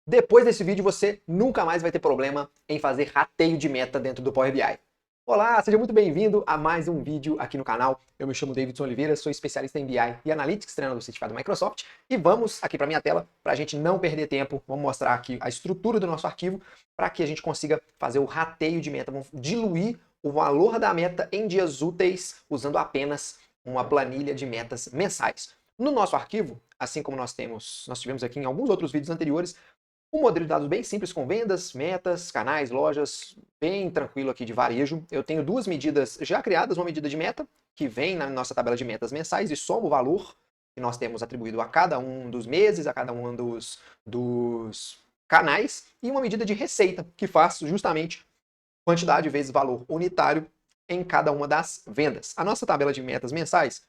Depois desse vídeo, você nunca mais vai ter problema em fazer rateio de meta dentro do Power BI. Olá, seja muito bem-vindo a mais um vídeo aqui no canal. Eu me chamo Davidson Oliveira, sou especialista em BI e Analytics, treinador certificado da Microsoft. E vamos aqui para minha tela, para a gente não perder tempo, vamos mostrar aqui a estrutura do nosso arquivo, para que a gente consiga fazer o rateio de meta, vamos diluir o valor da meta em dias úteis, usando apenas uma planilha de metas mensais. No nosso arquivo, assim como nós tivemos aqui em alguns outros vídeos anteriores, um modelo de dados bem simples com vendas, metas, canais, lojas, bem tranquilo aqui de varejo. Eu tenho duas medidas já criadas, uma medida de meta, que vem na nossa tabela de metas mensais e soma o valor que nós temos atribuído a cada um dos meses, a cada um dos canais, e uma medida de receita, que faz justamente quantidade vezes valor unitário em cada uma das vendas. A nossa tabela de metas mensais,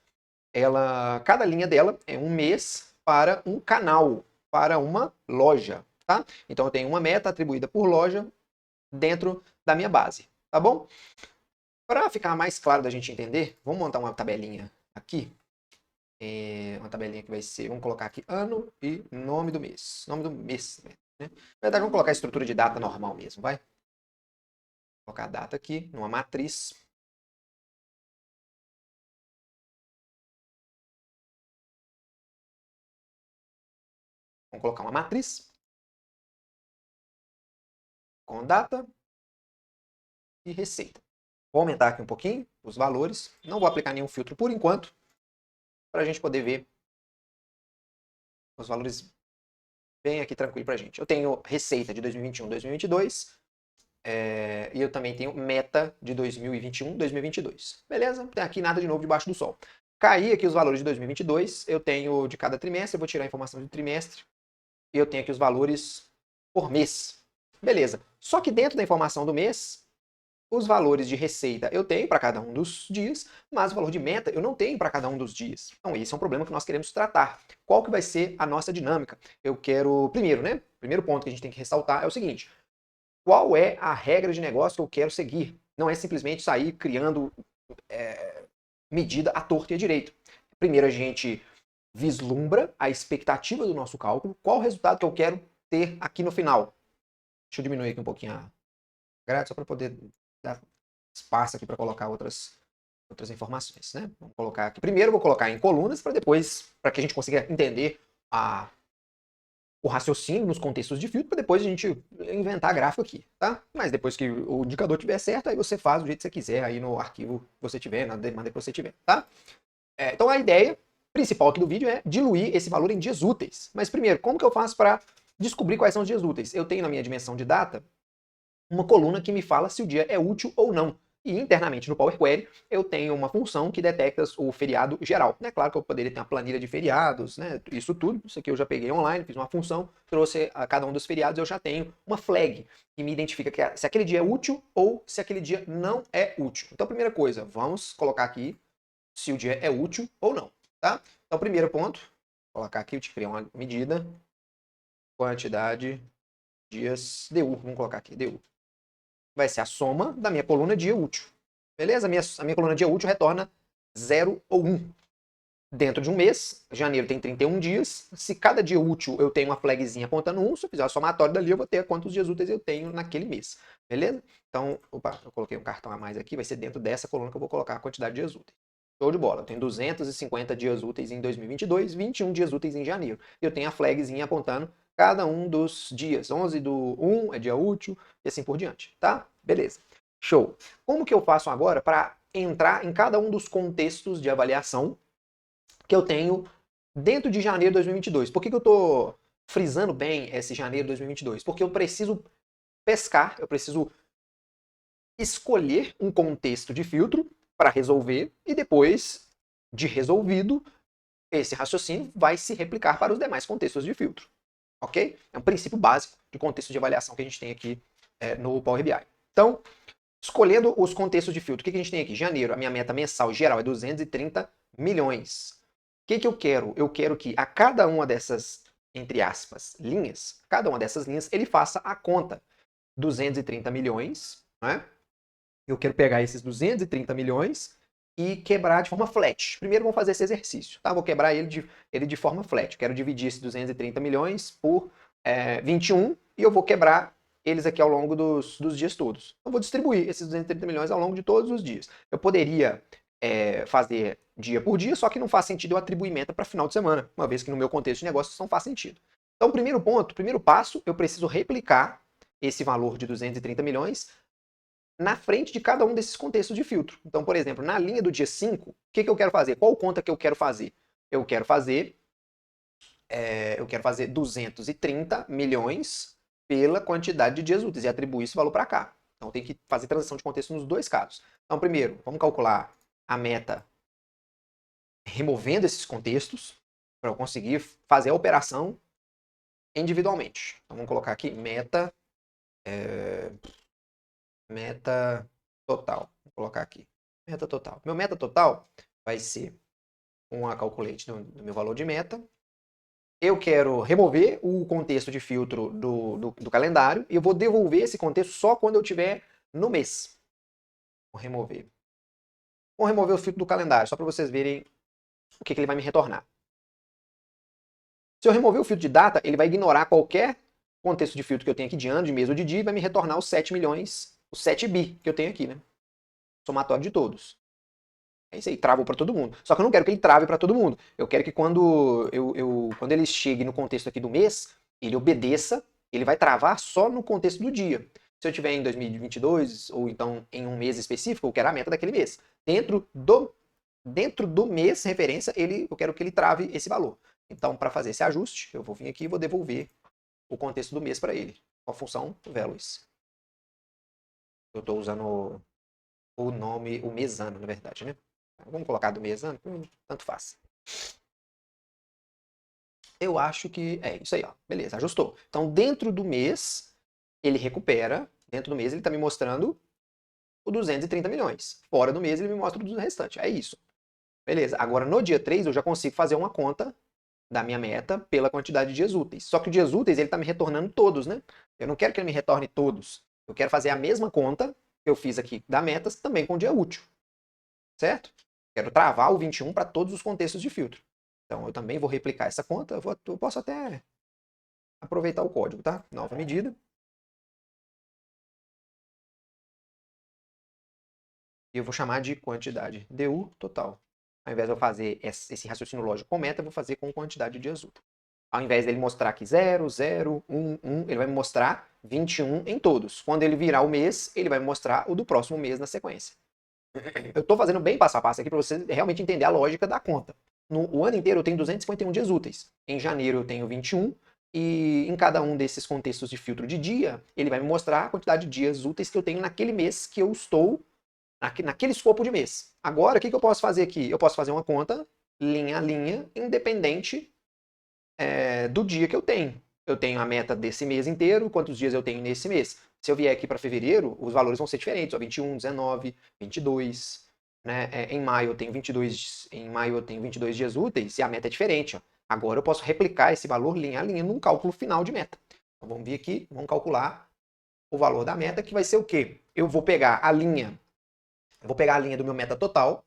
cada linha dela é um mês para um canal, para uma loja. Tá? Então eu tenho uma meta atribuída por loja dentro da minha base, tá bom? Para ficar mais claro da gente entender, vamos montar uma tabelinha aqui. Uma tabelinha que vai ser, vamos colocar aqui ano e nome do mês. Nome do mês, né? Na verdade, vamos colocar a estrutura de data normal mesmo, vai? Vou colocar a data aqui numa matriz. Vamos colocar uma matriz com data e receita. Vou aumentar aqui um pouquinho os valores. Não vou aplicar nenhum filtro por enquanto, para a gente poder ver os valores bem aqui tranquilo para a gente. Eu tenho receita de 2021, 2022, e eu também tenho meta de 2021, 2022. Beleza? Não tem aqui nada de novo debaixo do sol. Caí aqui os valores de 2022, eu tenho de cada trimestre, eu vou tirar a informação de trimestre, e eu tenho aqui os valores por mês. Beleza. Só que dentro da informação do mês, os valores de receita eu tenho para cada um dos dias, mas o valor de meta eu não tenho para cada um dos dias. Então esse é um problema que nós queremos tratar. Qual que vai ser a nossa dinâmica? Eu quero, primeiro ponto que a gente tem que ressaltar é o seguinte: qual é a regra de negócio que eu quero seguir? Não é simplesmente sair criando medida à torta e à direita. Primeiro a gente vislumbra a expectativa do nosso cálculo, qual o resultado que eu quero ter aqui no final. Deixa eu diminuir aqui um pouquinho a grade, só para poder dar espaço aqui para colocar outras informações, né? Vamos colocar aqui. Primeiro eu vou colocar em colunas para depois, para que a gente consiga entender o raciocínio nos contextos de filtro, para depois a gente inventar gráfico aqui, tá? Mas depois que o indicador estiver certo, aí você faz do jeito que você quiser, aí no arquivo que você tiver, na demanda que você tiver, tá? Então a ideia principal aqui do vídeo é diluir esse valor em dias úteis. Mas primeiro, como que eu faço para descobrir quais são os dias úteis? Eu tenho na minha dimensão de data uma coluna que me fala se o dia é útil ou não. E internamente no Power Query eu tenho uma função que detecta o feriado geral. É claro que eu poderia ter uma planilha de feriados, né? Isso tudo. Isso aqui eu já peguei online, fiz uma função, trouxe a cada um dos feriados, eu já tenho uma flag que me identifica se aquele dia é útil ou se aquele dia não é útil. Então, primeira coisa, vamos colocar aqui se o dia é útil ou não. Tá? Então, primeiro ponto, vou colocar aqui, eu te criei uma medida, quantidade dias DU, vamos colocar aqui, DU. Vai ser a soma da minha coluna dia útil. Beleza? A minha coluna dia útil retorna 0 ou 1. Dentro de um mês, janeiro tem 31 dias. Se cada dia útil eu tenho uma flagzinha apontando 1, se eu fizer a somatória dali, eu vou ter quantos dias úteis eu tenho naquele mês. Beleza? Então, opa, eu coloquei um cartão a mais aqui, vai ser dentro dessa coluna que eu vou colocar a quantidade de dias úteis. Show de bola. Eu tenho 250 dias úteis em 2022, 21 dias úteis em janeiro. E eu tenho a flagzinha apontando cada um dos dias. 11 do 1 é dia útil e assim por diante, tá? Beleza. Show. Como que eu faço agora para entrar em cada um dos contextos de avaliação que eu tenho dentro de janeiro de 2022? Por que eu estou frisando bem esse janeiro de 2022? Porque eu preciso pescar, eu preciso escolher um contexto de filtro para resolver e depois de resolvido, esse raciocínio vai se replicar para os demais contextos de filtro. Ok? É um princípio básico de contexto de avaliação que a gente tem aqui no Power BI. Então, escolhendo os contextos de filtro, o que a gente tem aqui? Janeiro, a minha meta mensal geral é 230 milhões. O que eu quero? Eu quero que a cada uma dessas, entre aspas, linhas, cada uma dessas linhas, ele faça a conta. 230 milhões, né? Eu quero pegar esses 230 milhões e quebrar de forma flat. Primeiro vamos fazer esse exercício, tá? Vou quebrar ele de forma flat. Quero dividir esses 230 milhões por 21 e eu vou quebrar eles aqui ao longo dos dias todos. Eu vou distribuir esses 230 milhões ao longo de todos os dias. Eu poderia fazer dia por dia, só que não faz sentido eu atribuir meta para final de semana, uma vez que no meu contexto de negócio isso não faz sentido. Então, o primeiro ponto, o primeiro passo, eu preciso replicar esse valor de 230 milhões na frente de cada um desses contextos de filtro. Então, por exemplo, na linha do dia 5, o que eu quero fazer? Qual conta que eu quero fazer? Eu quero fazer 230 milhões pela quantidade de dias úteis e atribuir esse valor para cá. Então tem que fazer transição de contexto nos dois casos. Então, primeiro, vamos calcular a meta removendo esses contextos para eu conseguir fazer a operação individualmente. Então vamos colocar aqui meta total. Vou colocar aqui meta total. Meu meta total vai ser uma calculate do meu valor de meta. Eu quero remover o contexto de filtro do calendário e eu vou devolver esse contexto só quando eu tiver no mês. Vou remover. Vou remover o filtro do calendário, só para vocês verem o que ele vai me retornar. Se eu remover o filtro de data, ele vai ignorar qualquer contexto de filtro que eu tenho aqui de ano, de mês ou de dia e vai me retornar os 7 milhões, os 7 bi que eu tenho aqui, né? Somatório de todos. É isso aí, travou para todo mundo. Só que eu não quero que ele trave para todo mundo. Eu quero que quando quando ele chegue no contexto aqui do mês, ele obedeça, ele vai travar só no contexto do dia. Se eu tiver em 2022 ou então em um mês específico, eu quero a meta daquele mês. Dentro do mês referência, eu quero que ele trave esse valor. Então, para fazer esse ajuste, eu vou vir aqui e vou devolver o contexto do mês para ele, com a função values. Eu estou usando o nome, o mesano, na verdade, né? Vamos colocar do mesano, tanto faz. Eu acho que é isso aí, ó. Beleza, ajustou. Então, dentro do mês, ele recupera. Dentro do mês, ele está me mostrando o 230 milhões. Fora do mês, ele me mostra o restante. É isso. Beleza. Agora, no dia 3, eu já consigo fazer uma conta da minha meta pela quantidade de dias úteis. Só que o dias úteis, ele está me retornando todos, né? Eu não quero que ele me retorne todos. Eu quero fazer a mesma conta que eu fiz aqui da metas também com o dia útil. Certo? Quero travar o 21 para todos os contextos de filtro. Então, eu também vou replicar essa conta. Eu posso até aproveitar o código, tá? Nova medida. E eu vou chamar de quantidade DU total. Ao invés de eu fazer esse raciocínio lógico com meta, eu vou fazer com quantidade de dias úteis. Ao invés dele mostrar aqui 0, 0, 1, 1, ele vai me mostrar 21 em todos. Quando ele virar o mês, ele vai me mostrar o do próximo mês na sequência. Eu estou fazendo bem passo a passo aqui para você realmente entender a lógica da conta. O ano inteiro eu tenho 251 dias úteis. Em janeiro eu tenho 21. E em cada um desses contextos de filtro de dia, ele vai me mostrar a quantidade de dias úteis que eu tenho naquele mês que eu estou, naquele escopo de mês. Agora, o que eu posso fazer aqui? Eu posso fazer uma conta linha a linha, independente do dia que eu tenho. Eu tenho a meta desse mês inteiro, quantos dias eu tenho nesse mês. Se eu vier aqui para fevereiro, os valores vão ser diferentes, ó, 21, 19, 22, né? Em maio eu tenho 22 dias úteis e a meta é diferente, ó. Agora eu posso replicar esse valor linha a linha num cálculo final de meta. Então vamos vir aqui, vamos calcular o valor da meta, que vai ser o quê? Eu vou pegar a linha do meu meta total,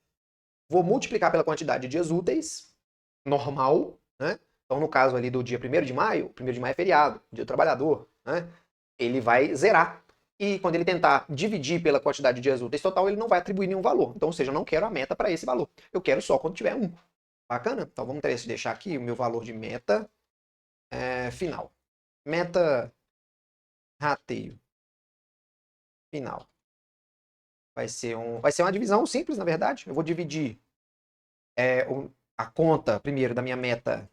vou multiplicar pela quantidade de dias úteis, normal, né? Então, no caso ali do dia 1º de maio, 1º de maio é feriado, dia do trabalhador, né? Ele vai zerar. E quando ele tentar dividir pela quantidade de dias úteis total, ele não vai atribuir nenhum valor. Então, ou seja, eu não quero a meta para esse valor. Eu quero só quando tiver um. Bacana? Então, vamos deixar aqui o meu valor de meta final. Meta rateio final. Vai ser uma divisão simples, na verdade. Eu vou dividir a conta, primeiro, da minha meta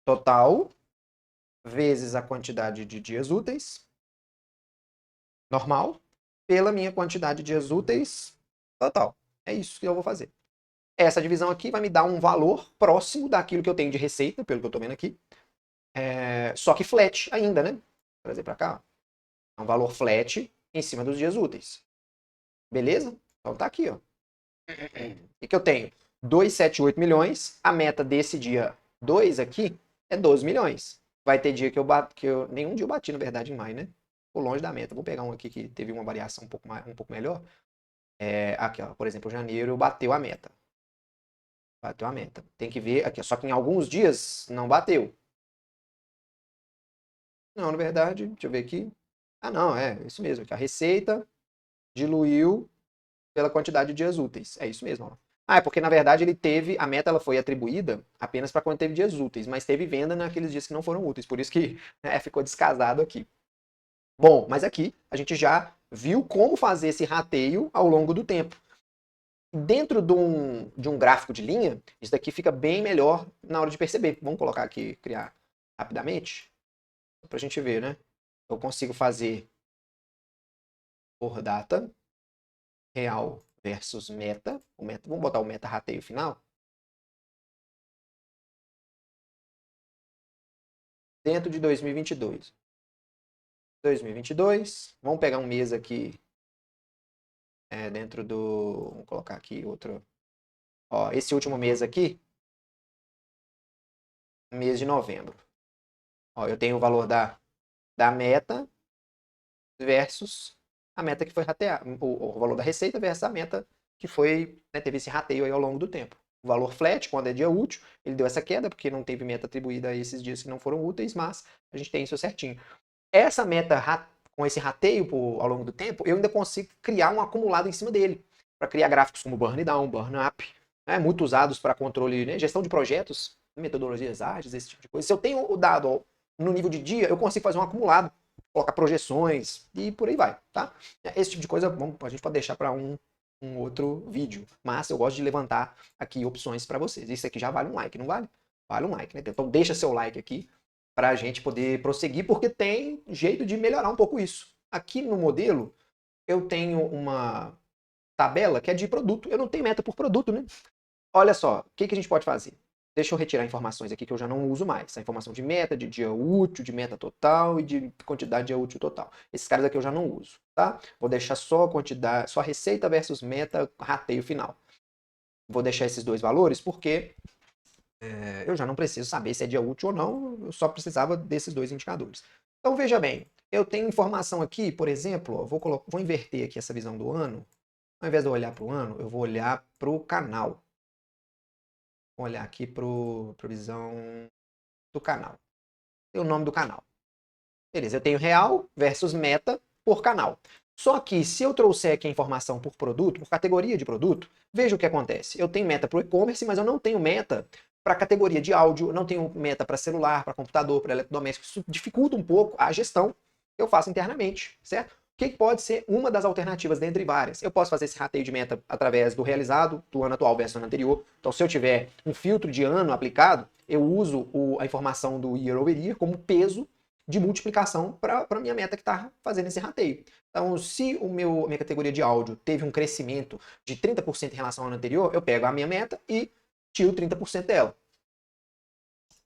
total, vezes a quantidade de dias úteis, normal, pela minha quantidade de dias úteis total. É isso que eu vou fazer. Essa divisão aqui vai me dar um valor próximo daquilo que eu tenho de receita, pelo que eu estou vendo aqui. Só que flat ainda, né? Vou trazer para cá. É um valor flat em cima dos dias úteis. Beleza? Então tá aqui, ó. O que eu tenho? 278 milhões. A meta desse dia 2 aqui é 12 milhões. Vai ter dia que eu bato, nenhum dia eu bati, na verdade, em maio, né? Tô longe da meta. Vou pegar um aqui que teve uma variação um pouco melhor. Aqui, ó, por exemplo, janeiro bateu a meta. Bateu a meta. Tem que ver aqui, só que em alguns dias não bateu. Não, na verdade, deixa eu ver aqui. Ah, não, é isso mesmo. A receita diluiu pela quantidade de dias úteis. É isso mesmo. Ó. Ah, é porque na verdade a meta ela foi atribuída apenas para quando teve dias úteis, mas teve venda naqueles dias que não foram úteis, por isso que ficou descasado aqui. Bom, mas aqui a gente já viu como fazer esse rateio ao longo do tempo. Dentro de um gráfico de linha, isso daqui fica bem melhor na hora de perceber. Vamos colocar aqui, criar rapidamente, para a gente ver, né? Eu consigo fazer por data, real versus meta. Vamos botar o meta rateio final. Dentro de 2022. 2022, vamos pegar um mês aqui, dentro do... Vamos colocar aqui outro... Ó, esse último mês aqui, mês de novembro. Ó, eu tenho o valor da meta versus a meta que foi rateada. O valor da receita versus a meta que foi, né, teve esse rateio aí ao longo do tempo. O valor flat, quando é dia útil, ele deu essa queda, porque não teve meta atribuída a esses dias que não foram úteis, mas a gente tem isso certinho. Essa meta, com esse rateio ao longo do tempo, eu ainda consigo criar um acumulado em cima dele, para criar gráficos como burn down, burn up, né, muito usados para controle, né, gestão de projetos, metodologias ágeis, esse tipo de coisa. Se eu tenho o dado ó, no nível de dia, eu consigo fazer um acumulado, colocar projeções e por aí vai, tá? Esse tipo de coisa a gente pode deixar para um outro vídeo, mas eu gosto de levantar aqui opções para vocês. Isso aqui já vale um like, não vale? Vale um like, né? Então deixa seu like aqui para a gente poder prosseguir, porque tem jeito de melhorar um pouco isso. Aqui no modelo, eu tenho uma tabela que é de produto. Eu não tenho meta por produto, né? Olha só, o que a gente pode fazer? Deixa eu retirar informações aqui que eu já não uso mais. A informação de meta, de dia útil, de meta total e de quantidade de dia útil total. Esses caras aqui eu já não uso, tá? Vou deixar só a quantidade, só receita versus meta, rateio final. Vou deixar esses dois valores porque eu já não preciso saber se é dia útil ou não, eu só precisava desses dois indicadores. Então veja bem, eu tenho informação aqui, por exemplo, ó, vou inverter aqui essa visão do ano. Ao invés de eu olhar para o ano, eu vou olhar para o canal. Vou olhar aqui para a visão do canal. Tem o nome do canal. Beleza, eu tenho real versus meta por canal. Só que se eu trouxer aqui a informação por produto, por categoria de produto, veja o que acontece. Eu tenho meta para o e-commerce, mas eu não tenho meta para a categoria de áudio, eu não tenho meta para celular, para computador, para eletrodoméstico. Isso dificulta um pouco a gestão que eu faço internamente, certo? O que pode ser uma das alternativas dentre várias? Eu posso fazer esse rateio de meta através do realizado do ano atual versus ano anterior. Então, se eu tiver um filtro de ano aplicado, eu uso a informação do year over year como peso de multiplicação para a minha meta que está fazendo esse rateio. Então, se minha categoria de áudio teve um crescimento de 30% em relação ao ano anterior, eu pego a minha meta e tiro 30% dela.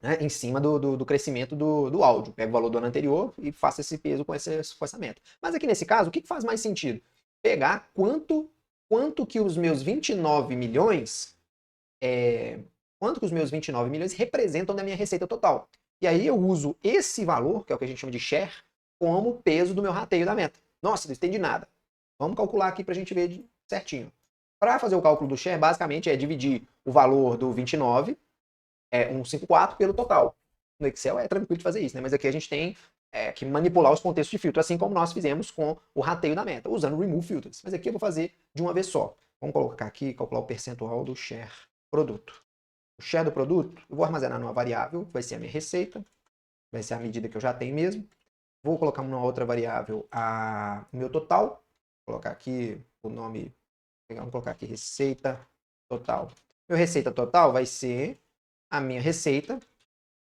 Né, em cima do crescimento do áudio. Pego o valor do ano anterior e faço esse peso com essa meta. Mas aqui nesse caso, o que faz mais sentido? Pegar quanto que os meus 29 milhões quanto que os meus 29 milhões representam da minha receita total. E aí eu uso esse valor, que é o que a gente chama de share, como peso do meu rateio da meta. Nossa, não entendi nada. Vamos calcular aqui para a gente ver certinho. Para fazer o cálculo do share, basicamente é dividir o valor do 29, 154, pelo total. No Excel é tranquilo de fazer isso, né? Mas aqui a gente tem que manipular os contextos de filtro, assim como nós fizemos com o rateio da meta, usando o remove filters. Mas aqui eu vou fazer de uma vez só. Vamos colocar aqui, calcular o percentual do share produto. O share do produto, eu vou armazenar numa variável, que vai ser a minha receita, vai ser a medida que eu já tenho mesmo. Vou colocar numa outra variável o meu total, vou colocar aqui o nome, vamos colocar aqui receita total. Meu receita total vai ser a minha receita.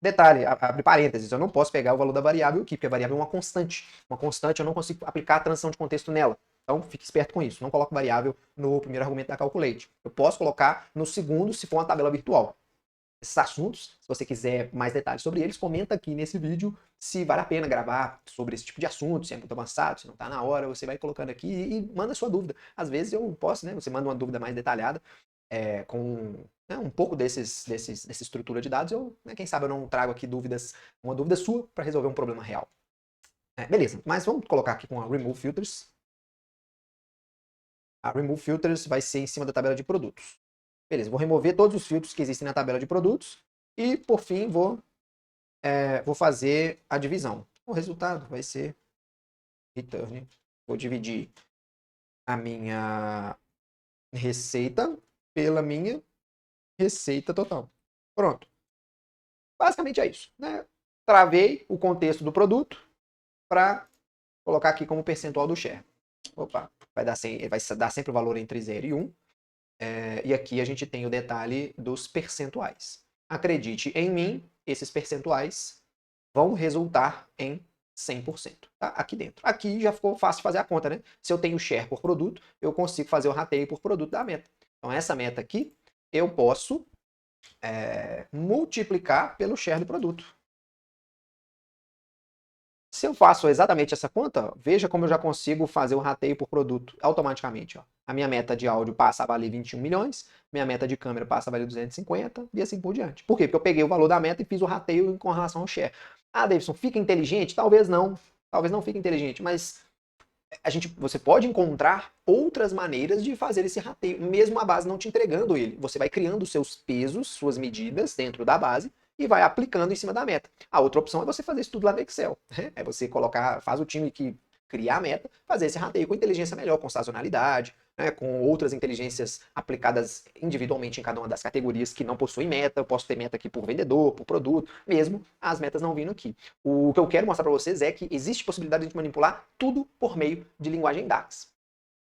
Detalhe, abre parênteses, eu não posso pegar o valor da variável aqui, porque a variável é uma constante. Uma constante eu não consigo aplicar a transição de contexto nela. Então, fique esperto com isso. Não coloque variável no primeiro argumento da Calculate. Eu posso colocar no segundo, se for uma tabela virtual. Esses assuntos, se você quiser mais detalhes sobre eles, comenta aqui nesse vídeo se vale a pena gravar sobre esse tipo de assunto, se é muito avançado, se não está na hora, você vai colocando aqui e manda sua dúvida. Às vezes eu posso, né? Você manda uma dúvida mais detalhada, com um pouco dessa estrutura de dados, quem sabe eu não trago aqui uma dúvida sua para resolver um problema real. Beleza, mas vamos colocar aqui com a Remove Filters. A Remove Filters vai ser em cima da tabela de produtos. Beleza, vou remover todos os filtros que existem na tabela de produtos e, por fim, vou fazer a divisão. O resultado vai ser return. Vou dividir a minha receita pela minha receita total. Pronto. Basicamente é isso, né? Travei o contexto do produto para colocar aqui como percentual do share. Opa, vai dar sempre o valor entre 0 e 1. E aqui a gente tem o detalhe dos percentuais. Acredite em mim, esses percentuais vão resultar em 100%, tá? Aqui dentro. Aqui já ficou fácil de fazer a conta, né? Se eu tenho share por produto, eu consigo fazer o rateio por produto da meta. Então essa meta aqui, eu posso multiplicar pelo share do produto. Se eu faço exatamente essa conta, veja como eu já consigo fazer o rateio por produto automaticamente. Ó. A minha meta de áudio passa a valer 21 milhões, minha meta de câmera passa a valer 250 e assim por diante. Por quê? Porque eu peguei o valor da meta e fiz o rateio com relação ao share. Ah, Davidson, fica inteligente? Talvez não. Talvez não fique inteligente, mas você pode encontrar outras maneiras de fazer esse rateio, mesmo a base não te entregando ele. Você vai criando seus pesos, suas medidas dentro da base e vai aplicando em cima da meta. A outra opção é você fazer isso tudo lá no Excel. É você faz o time que criar a meta, fazer esse rateio com inteligência melhor, com sazonalidade, né, com outras inteligências aplicadas individualmente em cada uma das categorias que não possuem meta. Eu posso ter meta aqui por vendedor, por produto, mesmo as metas não vindo aqui. O que eu quero mostrar para vocês é que existe possibilidade de manipular tudo por meio de linguagem DAX.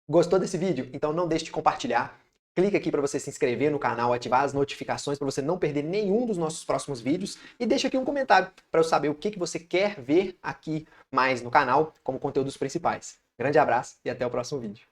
Gostou desse vídeo? Então não deixe de compartilhar. Clique aqui para você se inscrever no canal, ativar as notificações para você não perder nenhum dos nossos próximos vídeos e deixa aqui um comentário para eu saber o que você quer ver aqui mais no canal como conteúdos principais. Grande abraço e até o próximo vídeo.